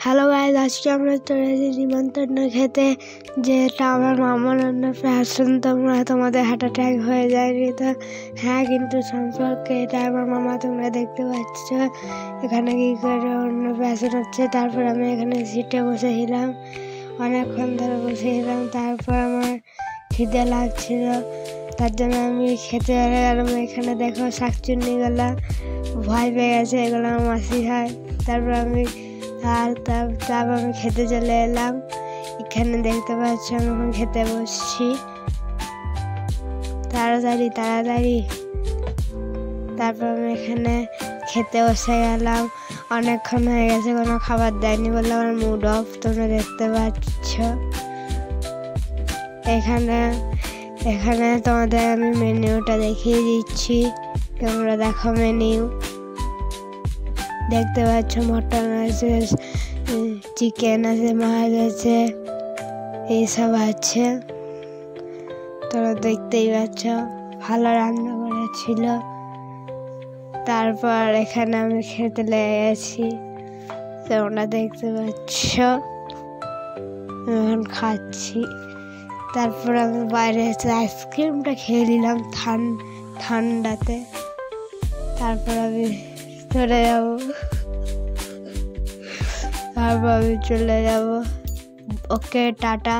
Hello guys, আজকে আমরা চলে এসেছি নিমন্ত্রণ খেতে, যেটা আমার মামার রান্নার ফ্যাশন। তোমরা তোমাদের হার্ট অ্যাটাক হয়ে যায়নি তো? হ্যাঁ, কিন্তু সম্পর্কে এটা আমার মামা, তোমরা দেখতে পাচ্ছ এখানে কি করে অন্য ফ্যাশন হচ্ছে। তারপর আমি এখানে সিটে বসেছিলাম, অনেকক্ষণ ধরে বসেছিলাম। তারপর আমার খিদে লাগছিল, তার জন্য আমি খেতে চলে গেলাম। এখানে দেখো শাকচুন্নিগুলো ভয় পেয়ে গেছে, এগুলো আমার মাসি হয়। তারপর আমি খেতে চলে এলাম। এখানে দেখতে পাচ্ছ আমি এখন খেতে বসছি, তাড়াতাড়ি। তারপর আমি এখানে খেতে বসে গেলাম। অনেকক্ষণ হয়ে গেছে, কোনো খাবার দেয়নি বলে আমার মুড অফ, তোমরা দেখতে পাচ্ছ। এখানে তোমাদের আমি মেনুটা দেখিয়ে দিচ্ছি, তোমরা দেখো মেনু। দেখতে পাচ্ছ মটন আছে, চিকেন আছে, মাছ আছে, এইসব আছে। তোমরা দেখতেই পাচ্ছ, ভালো রান্না করেছিল। তারপর এখানে আমি খেতে লেগে গেছি, তোমরা দেখতে পাচ্ছ এখন খাচ্ছি। তারপর আমি বাইরে এসে আইসক্রিমটা খেয়ে নিলাম ঠান্ডাতে। তারপর আমি চলে যাব। ওকে, টাটা।